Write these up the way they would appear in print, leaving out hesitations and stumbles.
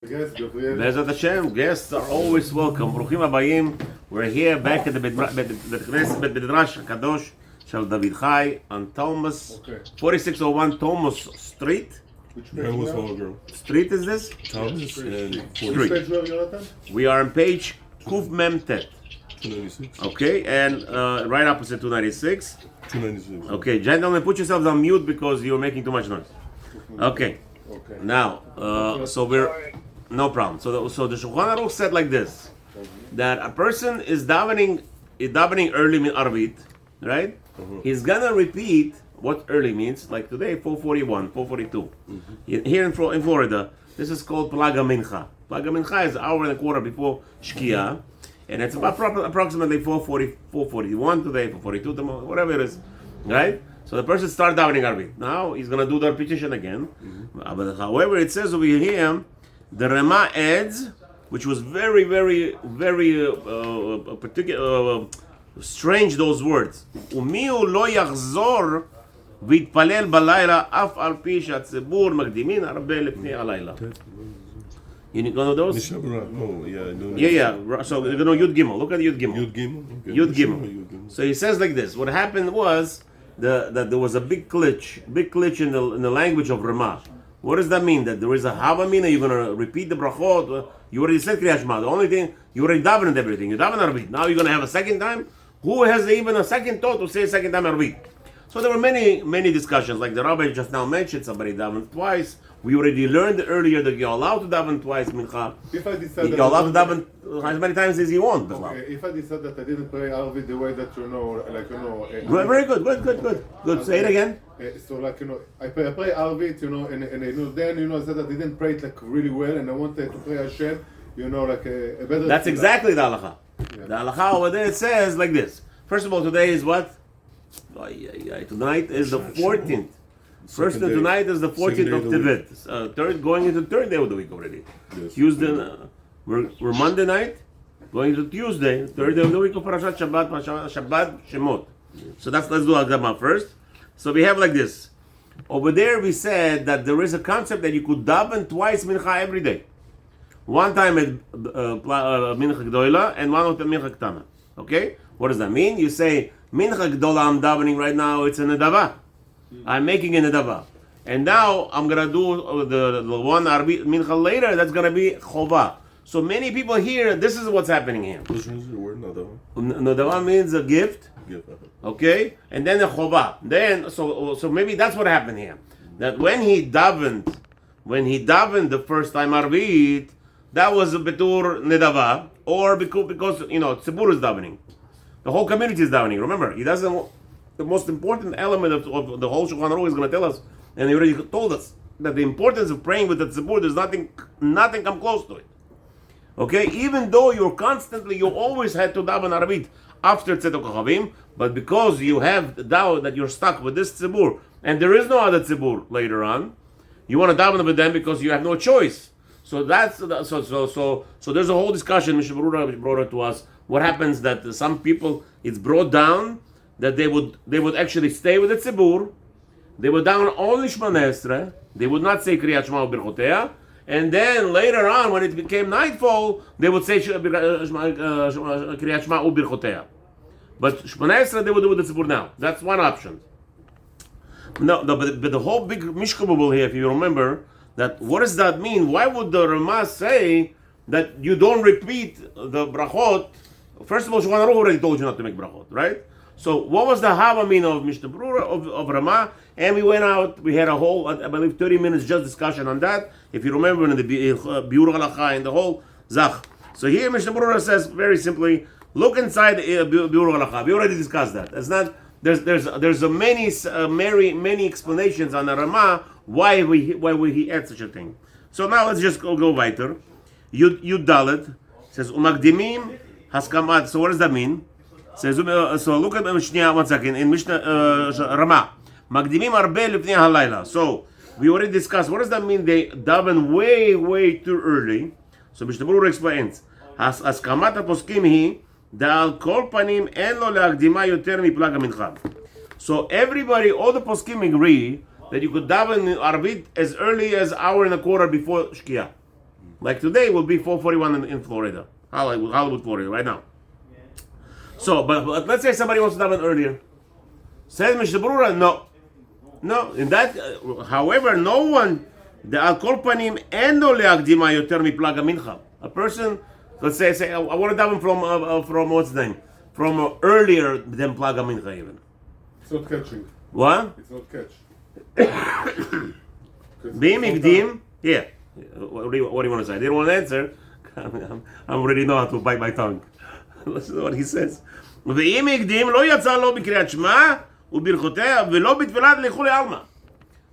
Be'ezrat Hashem, guests are always welcome. Bruchim habayim. We're here back at the Bet Midrash Kadosh Shel David Chai on Thomas, 4601 Thomas Street. Which street is this? Thomas and Street. We are on page Kuf Mem Tet. 296. Okay, and right opposite 296. 296. Okay, gentlemen, put yourselves on mute because you're making too much noise. Okay. Now, so we're no problem. So the Shulchan Aruch said like this, that a person is davening early in Arvit, right? He's gonna repeat what early means, like today 4:41, 4:42. Here in Florida, this is called Plaga Mincha. Plaga Mincha is an hour and a quarter before Shkia, and it's about approximately 4:40, 4:41 today, 4:42 tomorrow, whatever it is, right? So the person starts davening Arvit. Now he's going to do the repetition again. But however, it says over here, the Rema adds, which was very, very, very particular, strange those words. Umiu lo yachzor v'yitpalel balayla af al pi she'atzibur magdimin הרבה לפני הלילה. You know those? No, Yeah. So you know Yud Gimel. Look at Yud Gimel. Yud Gimel. Okay. Yud Gimel. So he says like this. What happened was that there was a big glitch in the language of Ramah. What does that mean? That there is a Havamina, you're going to repeat the brachot. You already said Kriyat Shema. The only thing, you already davened everything. You davened Arvit. Now you're going to have a second time? Who has even a second thought to say a second time Arvit? So there were many discussions. Like the rabbi just now mentioned, somebody davened twice. We already learned earlier that you're allowed to daven twice, Mincha. If I decide you're allowed to daven as many times as you want. Okay, if I decide that I didn't pray Arvit the way that Very good. Say it again. So I pray Arvit, and then I said that I didn't pray it like really well, and I wanted to pray Hashem, like a better. That's exactly the halacha. Yeah. The halacha over there it says like this. First of all, today is what? Tonight is the 14th. First of tonight is the 14th of Tevet. Going into the third day of the week already. Yes. Tuesday, we're Monday night, going into Tuesday, third day of the week of Parashat Shabbat Shemot. Yes. So let's do Agama first. So we have like this. Over there we said that there is a concept that you could daven twice Mincha every day. One time at Mincha Gdoila and one at Mincha Ktana. Okay? What does that mean? You say, Mincha Gdola I'm davening right now, it's a Nedava. I'm making a Nedava. And now I'm going to do the one Arvit Mincha later, that's going to be Chova. So many people here, this is what's happening here. Which means the word Nedava? Nedava means a gift. Okay? And then a Chova. Then, so maybe that's what happened here. That when he davened the first time Arvit, that was a Betur Nedava, or because Tzibur is davening. The whole community is davening. Remember, he doesn't. The most important element of the whole Shulchan Aruch is going to tell us, and he already told us that the importance of praying with the tzibur, there's nothing come close to it. Okay, even though you always had to daven Arvit after Tzedek Kochavim, but because you have the doubt that you're stuck with this tzibur, and there is no other tzibur later on, you want to daven with them because you have no choice. So that's so there's a whole discussion. Mr. Berura brought it to us. What happens that some people, it's brought down that they would actually stay with the tzibur, they would daven only Shmoneh Esrei, they would not say Kriyat Shema u'Birchoteha, and then later on when it became nightfall, they would say Kriyat Shema u'Birchoteha. But Shmoneh Esrei they would do with the tzibur now. That's one option. No, but the whole big mishkabubul here, if you remember, that what does that mean? Why would the Ramah say that you don't repeat the brachot? First of all, Shulchan Aruch already told you not to make brachot, right? So what was the Havamina of Mishnah Berura of Ramah? And we went out, we had a whole, I believe 30 minutes just discussion on that. If you remember in the Biur Halacha and the whole Zach. So here Mishnah Berura says very simply, look inside the Biur Halacha. We already discussed that. It's not, there's a many explanations on the Ramah why he had such a thing. So now let's just go weiter. Yud Dalet says Umagdimim Haskamat. So what does that mean? Says so look at one second in Mishnah Ramah. Magdimim arbe lifnei halayla. So we already discussed. What does that mean? They daven way too early. So Mishnah Berura explains. Haskamat poskim hi da'al kol panim en lo le'akdima yoter miplag hamincha. So everybody, all the poskim agree that you could daven Arvit as early as hour and a quarter before Shkia. Like today will be 4:41 in Florida, Hollywood, Florida, right now. So, but let's say somebody wants to daven earlier. Says Mishnah Berurah, no. In that, however, no one the al kol panim eno leakdima yoter miplag mincha. A person, let's say I want to daven from what's the name? From earlier than plag mincha even. It's not catching. What? It's not catch. Being mikdim, yeah. What do you want to say? I didn't want to answer. I already know how to bite my tongue. Listen to what he says. ואם הקדים לא יצא לו בקריאת שמע וברכותיה ולא בתפילת לכולי עלמא.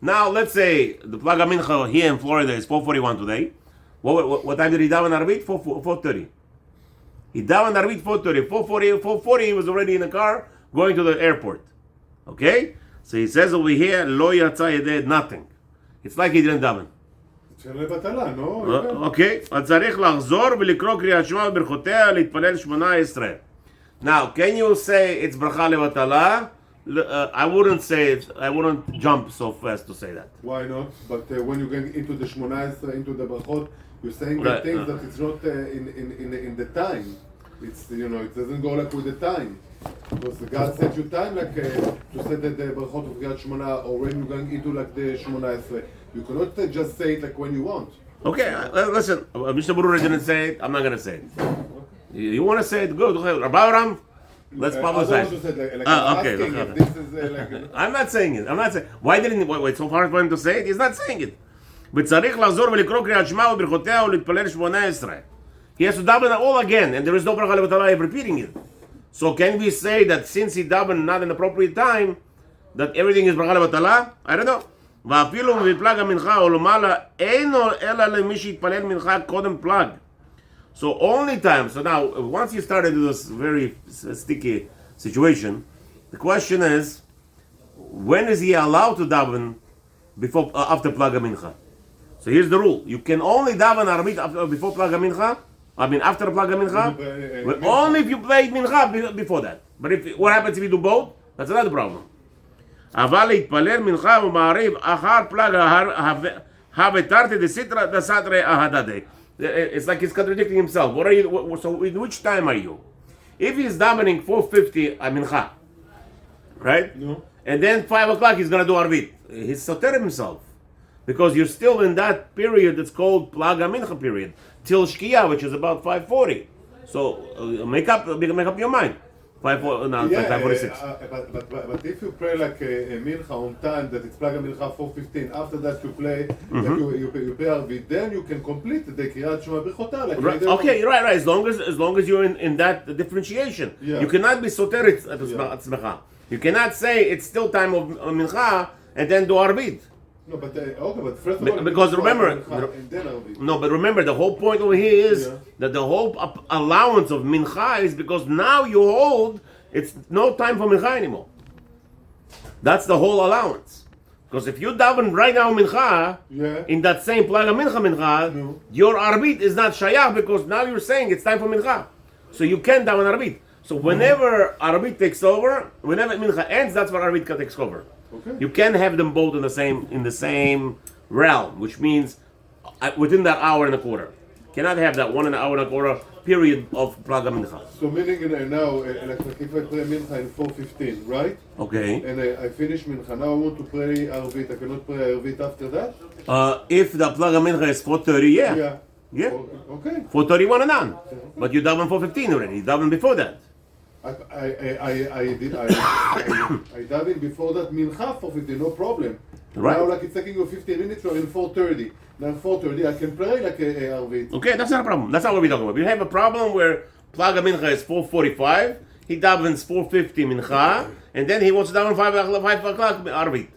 Now let's say the Plaga Mincha here in Florida is 4:41 today. What time did he daven Arvit? 4:30. He daven Arvit 4:30. 4:40 he was already in the car going to the airport. Okay? So he says over here, לא יצא ידי nothing. It's like he didn't daven. לבטלה, no? אוקיי, אז צריך לחזור ולקרוא קריאת שמע וברכותיה להתפלל 18. Now, can you say it's ברכה לבטלה? I wouldn't say it. I wouldn't jump so fast to say that. Why not? But when you're going into the 18, into the brachot, you're saying the things that it's not in the time. It's, it doesn't go like with the time. Because God set you time like to say that the brachot of Kriyat Shmona, or when you're going into like the 18. You cannot just say it like when you want. Okay, listen. Mishnah Berurah didn't say it. I'm not going to say it. You want to say it? Good. Rabbi Aram, let's publicize. Okay. I'm not saying it. Why didn't he wait so far for him to say it? He's not saying it. וצריך לחזור ולקרוא קריאת שמע וברכותיה ולהתפלל 18. He has to daven all again, and there is no ברכה לבטלה repeating it. So can we say that since he davened not in the appropriate time, that everything is ברכה לבטלה? I don't know. ואפילו בפלג המנחה או למעלה אינו אלא למי שהתפלל מנחה קודם פלג. So only time. So now, once you start into this very sticky situation, the question is, when is he allowed to daven after plag mincha? So here's the rule: you can only daven Arvit before plag mincha. After plag mincha, but only if you played mincha before that. But what happens if you do both? That's another problem. אבל להתפלל מנחה ומעריב אחר פלג הוותרתי דסתרי אהדדי. It's like he's contradicting himself. What are you? So in which time are you? If he's davening 4:50 mincha, right? No. And then 5 o'clock he's gonna do Arvit. He's soter himself because you're still in that period that's called plag mincha period till Shkia, which is about 5:40. So make up your mind. 5:46. But if you pray like a mincha on time, that it's plag mincha 4:15. After that you play, you pray Arvit, then you can complete the Kriyat Shema Bechota. Like okay, right. As long as you're in that differentiation, you cannot be soterit at tzmecha. You cannot say it's still time of mincha and then do Arvit. No, but but first of all, because remember, the whole point over here is that the whole allowance of mincha is because now you hold it's no time for mincha anymore. That's the whole allowance. Because if you daven right now mincha in that same plag mincha, your arbit is not shayach because now you're saying it's time for mincha, so you can daven arbit. So whenever arbit takes over, whenever mincha ends, that's when arbit takes over. Okay. You can have them both in the same realm, which means within that hour and a quarter. Cannot have that 1 hour and a quarter period of Plag Mincha. So meaning now, like if I pray Mincha in 4:15, right? Okay. And I finish Mincha. Now I want to pray Arvit. I cannot pray Arvit after that. If the Plag Mincha is 4:30, yeah. Okay. 4:31 and on. But you daven 4:15 already. You daven before that. I daven before that Mincha 4:15, no problem. Right. Now, like it's taking you 15 minutes, we're in 4:30. Now 4:30, I can pray like a Arvit. Okay, that's not a problem. That's not what we're talking about. We have a problem where Plag Mincha is 4:45. He davens 4:50 Mincha, and then he wants to daven 5 o'clock Arvit.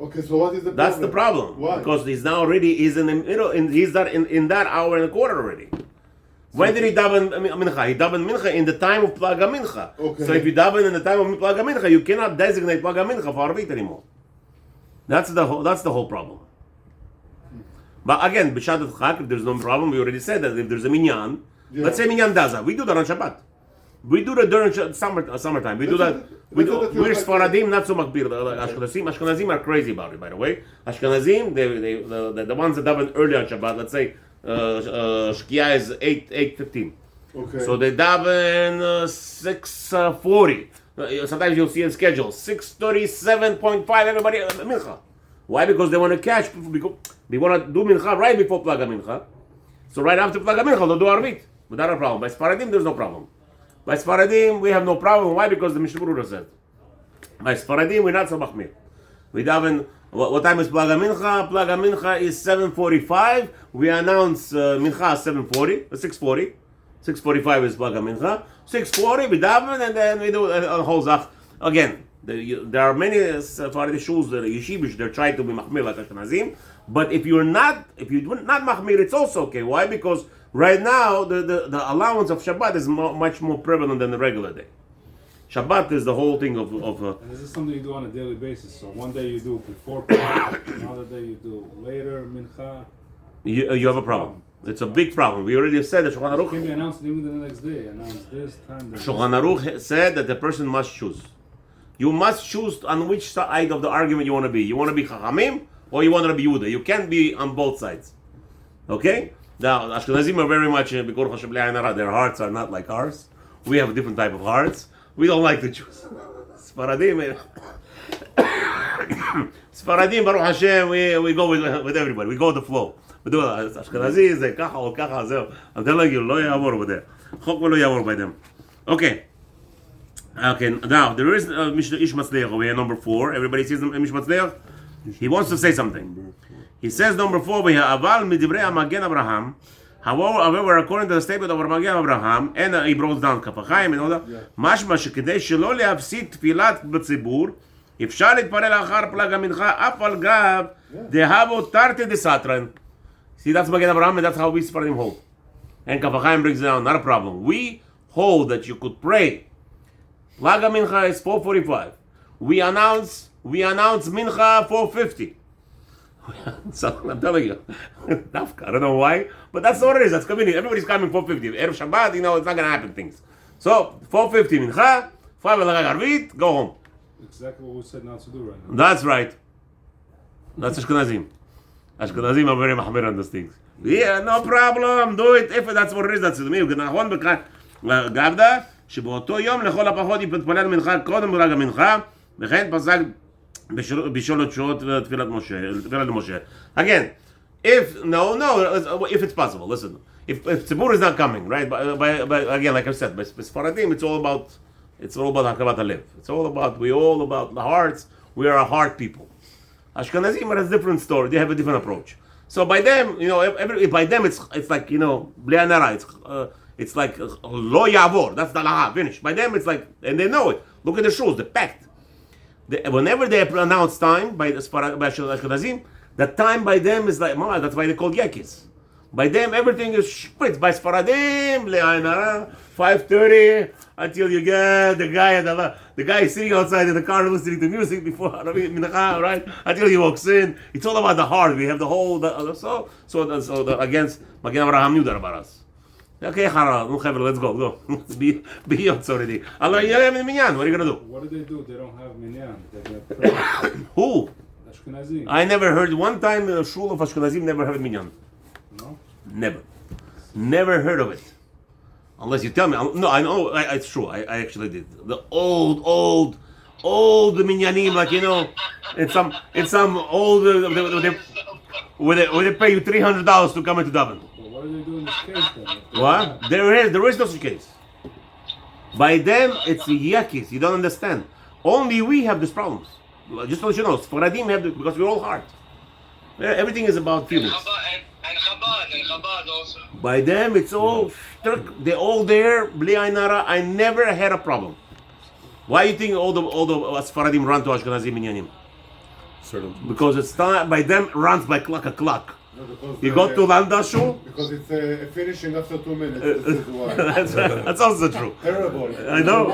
Okay, so what is the problem? That's the problem. Why? Because he's in the middle, he's in that hour and a quarter already. When did he daven mincha? He daven mincha in the time of Plag Mincha. Okay. So if you daven in the time of Plag Mincha, you cannot designate Plag Mincha for Arvit anymore. That's the whole problem. But again, b'shat Chak, if there's no problem, we already said that if there's a minyan, let's say minyan daza, we do that on Shabbat. We do that during summertime. We do that. We're Sfaradim, not so makbir. Ashkenazim are crazy about it, by the way. Ashkenazim, the ones that daven early on Shabbat, let's say Shkia is 8:15. Okay. So they daven 6:40. Sometimes you'll see in schedule 6:37.5. Everybody mincha. Why? Because they want to catch. They want to do mincha right before plaga mincha. So right after plaga mincha they'll do arvit without a problem. By Sfaradim there's no problem. By Sfaradim we have no problem. Why? Because the Mishnah Berurah said. By Sfaradim we're not so machmir. We daven. What time is plaga mincha? Plaga mincha is 7:45. We announce mincha 7:40, 6:40. 6:45 is plaga mincha. 6:40 we daven and then we do a whole zach. Again, there are many Sephardi shuls that are yeshivish. They're trying to be machmir like Ashkenazim. But if you're not machmir, it's also okay. Why? Because right now the allowance of Shabbat is much more prevalent than the regular day. Shabbat is the whole thing of and this is something you do on a daily basis. So one day you do before Prague, another day you do later, Mincha. you have a problem. It's a big problem. We already said that Shulchan Can be Aruch. announced even the next day. Announce this time. Shulchan Aruch said that the person must choose. You must choose on which side of the argument you want to be. You want to be Chachamim or you want to be Yehuda. You can't be on both sides. Okay? Now, Ashkenazim are very much, their hearts are not like ours. We have a different type of hearts. We don't like to choose. Sfaradim, Baruch Hashem, we go with everybody. We go with the flow. We do Ashkenazi, זה ככה או ככה, זהו. I'm telling you, לא יעבור over there. חוק ולא יעבור by them. Okay. Okay, now, there is Ish Matzliach over here, number 4. Everybody sees Ish Matzliach? He wants to say something. He says number 4, אבל מדברי המגן אברהם, however, according to the statement of המגן אברהם, and he brought down כפיים and all that, משמע שכדי שלא להפסיד תפילת בציבור, אפשר להתפלל לאחר פלג המנחה, אף על גב, דהבו תרתי דסתרן. See, that's Magen Avraham, and that's how we Sfaradim hold. And Kafachayim brings it down, not a problem. We hold that you could pray. Plaga Mincha is 4:45. We announce Mincha 4:50. So I'm telling you, Dafka, I don't know why, but that's what it is. That's convenient. Everybody's coming 4:50. Erev Shabbat, it's not going to happen things. So 4:50 Mincha, 5 Arvit, go home. Exactly what we said not to do right now. That's right. That's Ashkenazim. Ashkenazim are very mahmir on those things. Yeah, no problem, do it. If that's what it is, that's me. נכון גבדה, שבאותו יום לכל הפחות יתפלל מנחה קודם ברגע מנחה, וכן פסק בשאלות שעות תפילת משה. Again, if it's possible, listen, if tzibur is not coming, right, but again, like I said, by Sfaradim, it's all about hakavat halev. It's all about the hearts. We are a heart people. Ashkenazim has a different story. They have a different approach. So by them, by them it's like, bli anara. It's like lo yavor. That's the laha. Finish. By them it's like, and they know it. Look at the shuls, the pact. Whenever they announce time by Ashkenazim, the time by them is like, that's why they call yekis. By them everything is spritz. By Sfaradim, bli anara, 5:30 until you get the guy is sitting outside in the car listening to music before Mincha, right? Until he walks in. It's all about the heart. We have the whole against Magen Avraham knew that about us. Okay, let's go. Be already. Allah, you have minyan. What are you gonna do? What do? They don't have minyan. They have Who? Ashkenazim. I never heard one time in a shul of Ashkenazim never have minyan. No? Never heard of it. Unless you tell me. No, I know. It's true. I actually did. The old minyanim, like in some old where they pay you $300 to come into Dublin. Well, what do they do in this case then? What? There is no such case. By them, it's yakis. You don't understand. Only we have these problems. Just to let you know, Sfaradim have because we're all heart. Everything is about feelings. And Chabad also. By them, it's all they're all there. Bli Ainara. I never had a problem. Why do you think all the Sfaradim run to Ashkenazim minyanim? Because it's time by them runs like a clock. No, you go to Landashu. Because it's finishing after 2 minutes. This is why. That's also true. Terrible. I know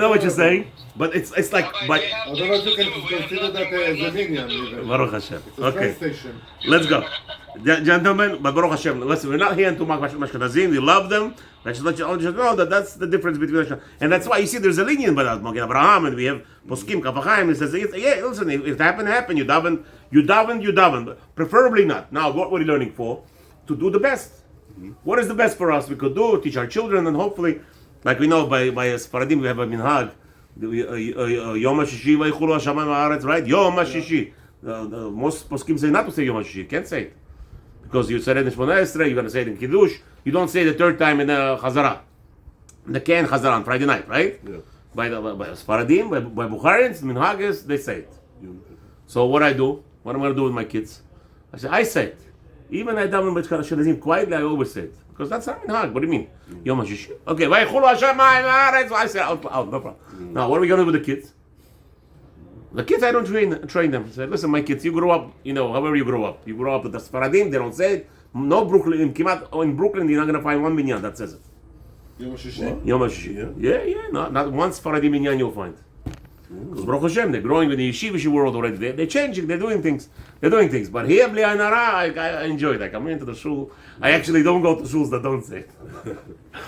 what you're saying. But it's like, Rabbi, but they have Otherwise, you things can to do. We have consider that nothing- we have as a nothing minion. to do. Even. Baruch Hashem. It's a Okay, train station. let's go. Gentlemen, but Baruch Hashem, listen, we're not here to mock Ashkenazim. We love them. Let's let you all just know that that's the difference between Ashkenazim. And that's why you see there's a lineage by that Magen Abraham, and we have Poskim Kafachayim. It says, yeah, listen, if it happened, you daven, but preferably not. Now, what we're learning for? To do the best. What is the best for us? We could do, teach our children, and hopefully, like we know by Sfaradim, we have a minhag. Yom HaShishi v'yichulu hashamayim ha'aretz, right? Yom HaShishi. Most poskim say not to say Yom HaShishi. You can't say it. Because you said it in Shmona Esrei, you're going to say it in Kiddush. You don't say it the third time in the Chazara. The Ken Chazara on Friday night, right? Yeah. By Sfaradim, by Bukharians, minhagis, they say it. So what I do, what I'm going to do with my kids, I say it. Even I daven b'tzkar Ashkenazim quietly, I always say it. Because that's not minhag. What do you mean? Yom HaShishi. Okay, v'yichulu hashamayim ha'aretz. I say it out loud, no problem. Now, what are we going to do with the kids? The kids, I don't train them. I say, listen, my kids, you grow up, however you grow up. You grow up with the Sfaradim, they don't say it. No Brooklyn, in Brooklyn, you're not going to find one minyan that says it. Yom HaShishi? Yom HaShishi. Yeah. Not one Sfaradim minyan you'll find. Because Baruch Hashem, they're growing in the yeshivish world already. They're changing, they're doing things. But here, Bli Ayin Hara, I enjoy it. Like, I'm into the shul. I actually don't go to shuls that don't say it.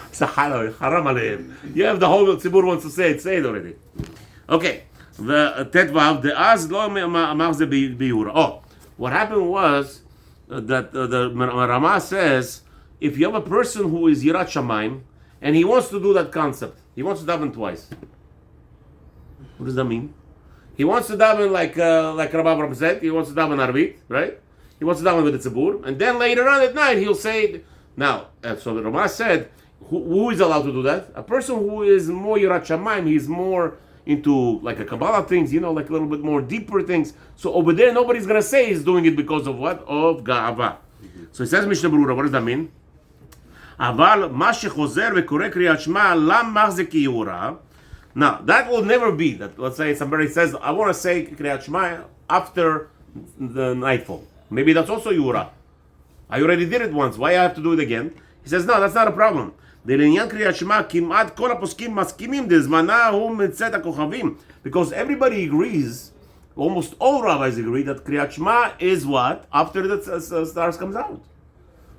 It's a haram aleim. You have the whole tzibur wants to say it already. Okay. The Tetvav, the Az lo amach ze biyura. Oh, what happened was that the Rama says, if you have a person who is Yirat Shamayim, and he wants to do that concept, he wants to daven twice. What does that mean? He wants to daven like Rabbi Abraham said, he wants to daven Arvit, right? He wants to daven with the tzibur, and then later on at night he'll say, now, so the Rama said, who is allowed to do that? A person who is more Yirat Shamayim, he's more into like a Kabbalah things, like a little bit more deeper things. So over there, nobody's going to say he's doing it because of what? Of Ga'ava. So it says Mishnah Berurah, what does that mean? Aval ma shechozer v'koreh kriyat shema lam machze kiyura. Now, that will never be that. Let's say somebody says, I want to say kriyat shema after the nightfall. Maybe that's also yura. I already did it once. Why I have to do it again? He says, no, that's not a problem. Because everybody agrees, almost all rabbis agree that Kriyat Shema is what? After the stars comes out.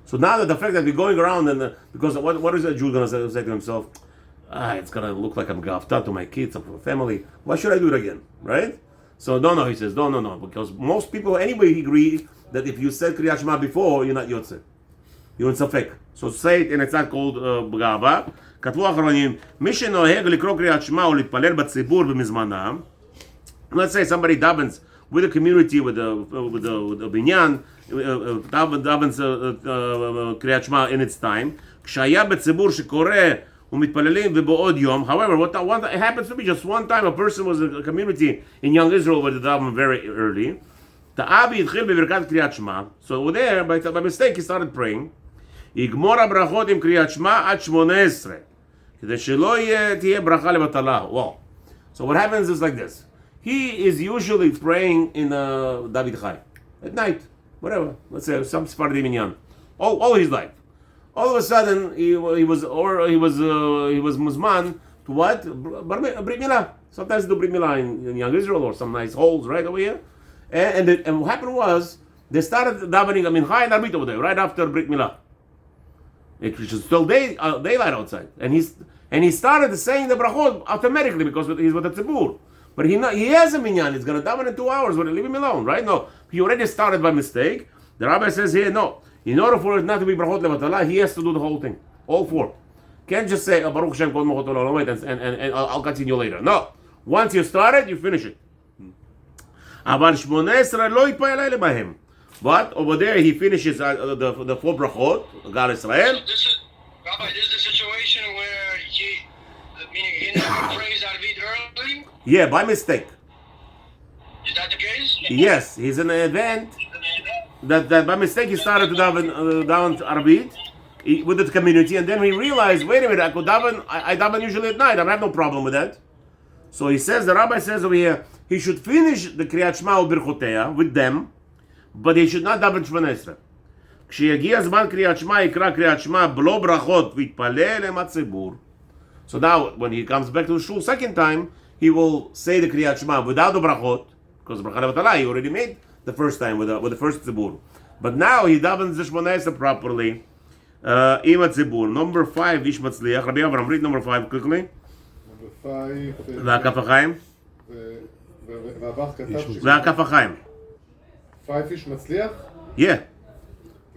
So now that the fact that we're going around and because what is a Jew going to say to himself? It's going to look like I'm gafta to my kids or family. Why should I do it again? Right? So no, he says, no. Because most people anyway agree that if you said Kriyat Shema before, you're not Yotze. You're in Safek. So say it, and it's not called Ga'ava. כתבו האחרונים, מי שנוהג לקרוא קריאת שמע או להתפלל בציבור במזמנם, let's say somebody davens with the community, with the binyan, davens קריאת שמע in its time, כשהיה בציבור שקורא ומתפללים ובעוד יום, however, it happens to be just one time a person was in a community in young Israel where they daven very early, האבי התחיל בברכת קריאת שמע, so there, by mistake, he started praying, יגמור הברכות עם קריאת שמע עד 18, כדי שלא תהיה ברכה לבטלה. Wow. So what happens is like this. He is usually praying in David Chai at night, whatever. Let's say some Sephardi minyan, all his life. All of a sudden he was muzman to what? Brit Milah. Sometimes do Brit Milah in young Israel or some nice holes right over here. And what happened was they started davening Mincha and Arvit over there right after Brit Milah. It was still daylight outside, and he started saying the brachot automatically because he's with the tzibur. But he has a minyan. He's going to daven in 2 hours. We're leave him alone, right? No, he already started by mistake. The rabbi says here, no. In order for it not to be brachot levatala, he has to do the whole thing, all 4. Can't just say Baruch Hashem kol mochot olam and I'll continue later. No, once you start it, you finish it. אבל 18 לא יתפלל בהם. But over there he finishes the 4 brachot, Gal Israel. Rabbi, this is the situation where he never prays Arvit early? Yeah, by mistake. Is that the case? Yes, he's in an event that by mistake he started to daven Arvit with the community, and then he realized, wait a minute, I daven usually at night. I have no problem with that. So he says, the rabbi says over here, he should finish the Kriyat Shema Birchotea with them, but he should not daven 18. כשיגיע זמן קריאת שמע, יקרא קריאת שמע בלא ברכות ויתפלל עם הציבור. So now, when he comes back to the shul second time, he will say the Kriyat Shema without the brachot, because bracha levatala he already made the first time with the first tzibur. But now he davens the Shmoneh Esrei properly. Ima tzibur. Number 5, Ish Matzliach. Rabbi Avram, read number 5 quickly. Number 5. והכף החיים. והבח כתב והכף החיים. 5 איש מצליח? Yeah.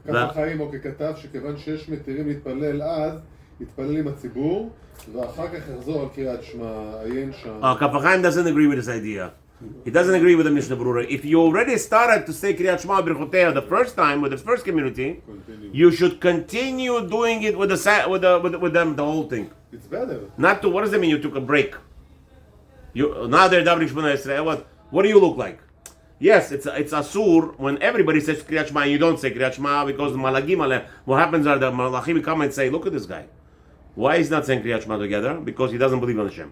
כף החיים אוקיי כתב שכיוון שיש מתירים להתפלל אז, יתפלל עם הציבור, ואחר כך יחזור על קריאת שמע, עיין שם. כף החיים doesn't agree with this idea. He doesn't agree with the Mishnah Berurah. If you already started to say Kriyat Shema Birchoteha the first time with the first community, you should continue doing it with them the whole thing. It's better. Not to, what does that mean? You took a break. Now they're davening Shmoneh Esrei. What do you look like? Yes, it's asur when everybody says Kriyat Shema and you don't say Kriyat Shema because the malagim. What happens are the malachim come and say, look at this guy. Why he's not saying Kriyat Shema together? Because he doesn't believe on Hashem.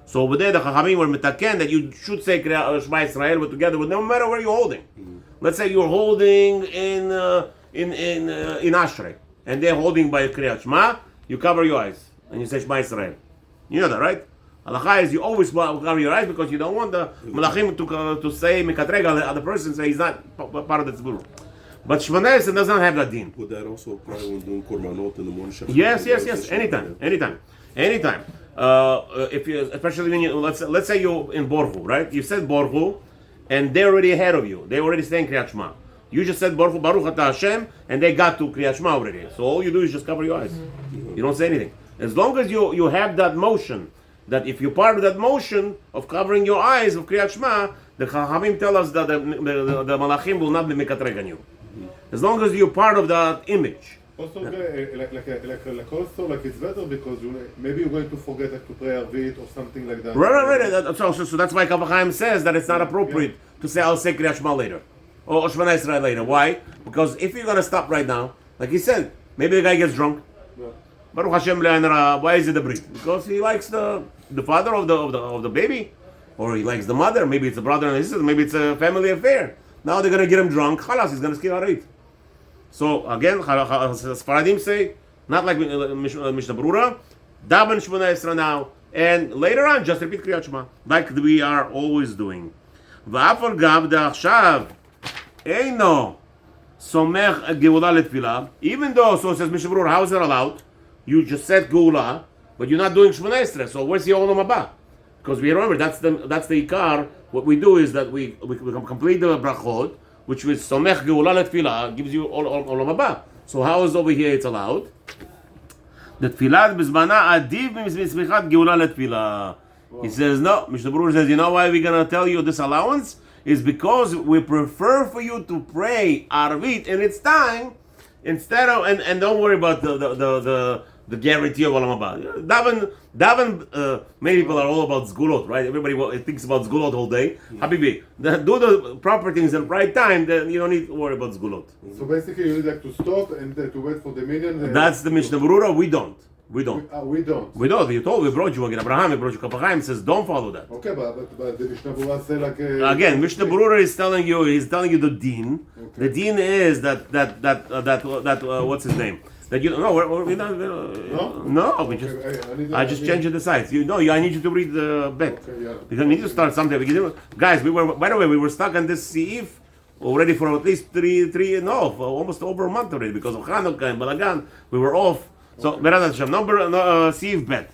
So over there, the Chachamim were mitaken that you should say Shema Israel, but together with no matter where you're holding. Let's say you're holding in Ashrei, and they're holding by Kriyat Shema. You cover your eyes and you say Shema Israel. You know that, right? Halacha is you always cover your eyes because you don't want the Malachim to say Mekatrega, the other person say he's not part of the tzibur. But Shmoneh Esrei does not have that din. Would that also apply when doing korbanot in the morning? Yes. Anytime. If you, especially when you let's say you're in Borhu, right? You said Borhu, and they're already ahead of you. They're already saying Kriyat Shema. You just said Borhu Baruch Ata Hashem, and they got to Kriyat Shema already. So all you do is just cover your eyes. You don't say anything. As long as you have that motion, that if you're part of that motion of covering your eyes of Kriyat Shema, the Chachamim tell us that the Malachim will not be mekatreg on you. As long as you're part of that image. Also, like it's better because maybe you're going to forget to pray Arvit or something like that. Right. So that's why Kaf HaChaim says that it's not appropriate to say I'll say Kriyat Shema later or Shmoneh Esrei later. Why? Because if you're gonna stop right now, like he said, maybe the guy gets drunk. Baruch Hashem le'anara. Why is it the brit? Because he likes the father of the baby, or he likes the mother. Maybe it's a brother and a sister. Maybe it's a family affair. Now they're gonna get him drunk. Chalas, he's gonna skip Arvit. So again, Sfaradim say, not like Mishnah Berurah, daven Shmoneh Esrei now, and later on just repeat Kriyat Shema, like we are always doing. V'afal gav da'achshav eino somech geula letfilah. Even though, so says Mishnah Berurah, how is it allowed? You just said geula, but you're not doing Shmoneh Esrei. So where's the olam haba? Because we remember that's the ikar. What we do is that we complete the brachot, which is somech geula letfilah, gives you olam haba. So how is over here it's allowed? The tfilah bizmana adiv mismichat geula letfilah. He says no. Mishnah Berurah says, you know why we're gonna tell you this allowance is because we prefer for you to pray Arvit in its time instead of and don't worry about the guarantee of olam haba. Daven. Many people are all about zgulot, right? Everybody thinks about zgulot all day. Habibi, do the proper things at the right time. Then you don't need to worry about zgulot. So basically, you need like to stop and to wait for the minyan. That's the Mishnah Berurah. We don't. We don't. We don't. You told. We brought you again. Abraham. We brought you. Kaf HaChaim says don't follow that. Okay, but the Mishnah Berurah say like. Again, Mishnah Berurah is telling you. He's telling you the din. Okay. The din is that what's his name? That you no, we're not. No, we just. I just changed the sides. I need you to read the bet. Okay, Because we need to start something. Guys, we were. By the way, we were stuck on this seif already for at least for almost over a month already because of Hanukkah and Balagan. We were off. So, Be'ezrat Hashem, number seif bet.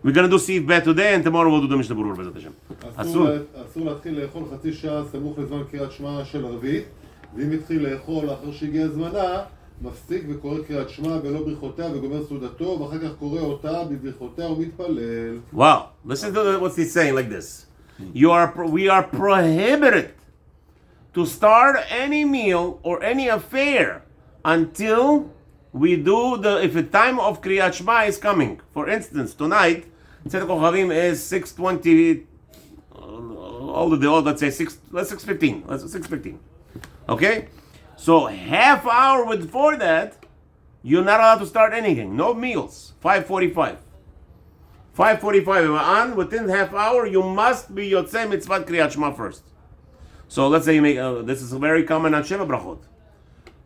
We're gonna do seif bet today, and tomorrow we'll do the Mishnah Berurah. Be'ezrat Hashem. אסור להתחיל לאכול חצי שעה סמוך לזמן קריאת שמע של ערבית, ואם התחיל לאכול לאחר שהגיע זמנה, מפסיק וקורא קריאת שמע בלא ברכותיה וגומר סעודתו, ואחר כך קורא אותה בברכותיה ומתפלל. Wow, listen to what he's saying like this. We are prohibited to start any meal or any affair until we do if the time of Kriyat Shema is coming. For instance, tonight, Tzedek Kochavim is 6:20. Let's say 6:15. Let's 6:15. Okay, so half hour before that, you're not allowed to start anything. No meals. 5:45. 5:45. On within half hour, you must be Yotzei Mitzvat Kriyat Shema first. So let's say you make this is very common on Sheva Brachot.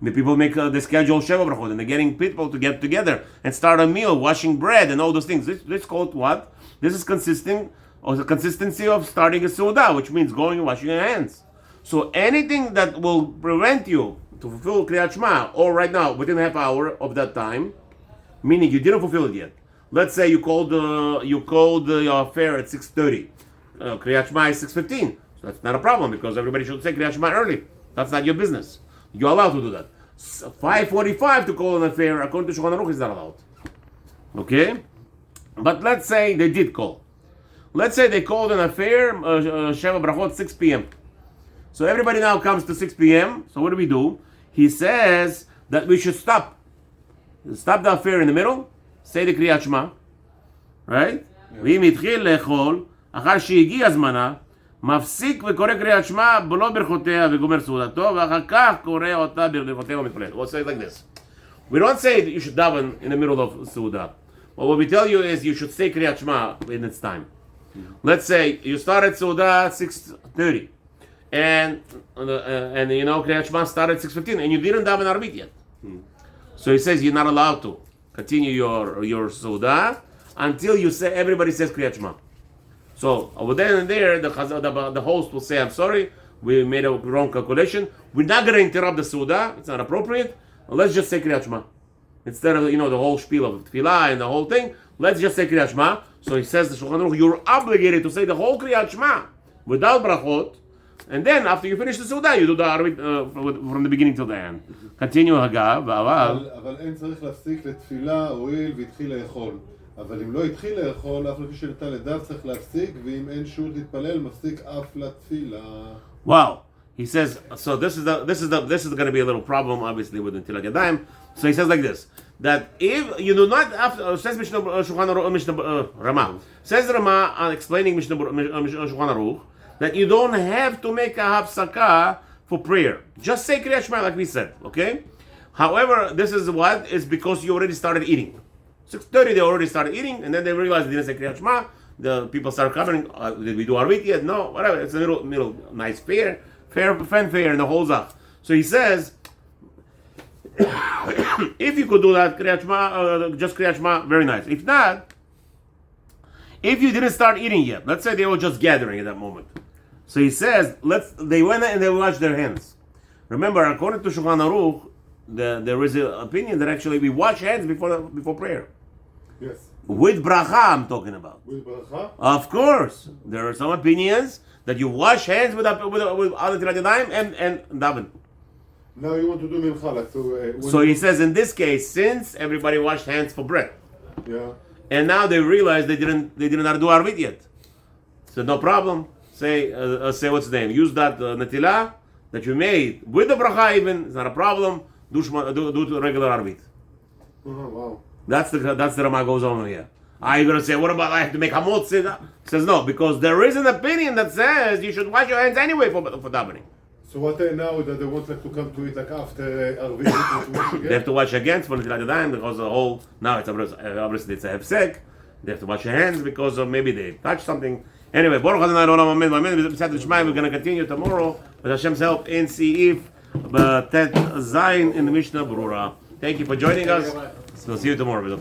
The people make the schedule Sheva Brachot, and they're getting people to get together and start a meal, washing bread, and all those things. This called what? This is consisting of the consistency of starting a Suda, which means going and washing your hands. So anything that will prevent you to fulfill Kriyat Shema, or right now, within a half hour of that time, meaning you didn't fulfill it yet. Let's say you called the fair at 6:30. Kriyat Shema is 6:15. So that's not a problem because everybody should say Kriyat Shema early. That's not your business. You're allowed to do that. 5:45 to call an affair, according to Shulchan Aruch, is not allowed. Okay? But let's say they did call. Let's say they called an affair, Sheva Brachot, 6 p.m. So everybody now comes to 6 p.m. So what do? He says that we should stop. Stop the affair in the middle, say the Kriyat Shema, right? ואם התחיל לאכול, אחר שהגיע זמנה, מפסיק וקורא קריאת שמע בלא ברכותיה וגומר סעודתו, ואחר כך קורא אותה ברכותיה ומתפלל. We'll say it like this. We don't say that you should daven in the middle of Suda. But what we tell you is you should say Kriyat Shema in its time. Let's say you started Suda at 6:30. And you know Kriyat Shema started at 6:15 and you didn't daven Arvit yet. So he says you're not allowed to continue your Suda until you say everybody says Kriyat Shema. So over there and there, the host will say, "I'm sorry, we made a wrong calculation. We're not going to interrupt the Suda. It's not appropriate. Let's just say Kriyat Shema instead of the whole spiel of Tefillah and the whole thing. Let's just say Kriyat Shema." So he says the Shulchan Aruch, you're obligated to say the whole Kriyat Shema without brachot, and then after you finish the Suda, you do the Arvit from the beginning till the end. Continue Hagav, אבל אין צריך להפסיק לתפילה, הואיל והתחיל לאכול. אבל אם לא התחיל לאכול, אף לפי שנתן לדף צריך להפסיק, ואם אין שעות להתפלל, מפסיק אף לתפילה. Wow. He says, so this is going to be a little problem, obviously, with Netilat Yadayim. So he says like this, that if you do not, says Mishnah Shulchan Aruch, Rama, says Rama on explaining Mishnah Shulchan Aruch, that you don't have to make a hafsaka for prayer. Just say Kriyat Shema like we said, okay? However, this is what? It's because you already started eating. 6:30 they already started eating, and then they realized they didn't say Kriyat Shema. The people started coming, did we do Arvit yet? No, whatever. It's a little nice fanfare and the whole zach. So he says, if you could do that, Kriyat Shema, just Kriyat Shema, very nice. If not, if you didn't start eating yet, let's say they were just gathering at that moment. So he says, they went and they washed their hands. Remember, according to Shulchan Aruch, there is an opinion that actually we wash hands before prayer. Yes. With bracha, I'm talking about. With bracha? Of course, there are some opinions that you wash hands with Al Netilat Yadayim and daven. Now you want to do mincha, like so he says in this case, since everybody washed hands for bread, yeah, and now they realize they didn't know how to do Arvit yet. So no problem. Say what's the name? Use that netilah that you made with the bracha. Even it's not a problem. Do regular Arvit. Wow. That's the Rama goes on here. Are you going to say, what about I have to make hamot? Says no, because there is an opinion that says you should wash your hands anyway for davening. So what now that they want like to come to it like after Arvit? They have to wash again for Netilat Yadayim because the whole now it's obviously it's a hefsek. They have to wash their hands because of maybe they touched something. Anyway, Baruch Adonai Olam Amen. We're going to continue tomorrow with Hashem's help in Seif Tet Zayin in the Mishnah Brura. Thank you for joining us. We'll see you tomorrow.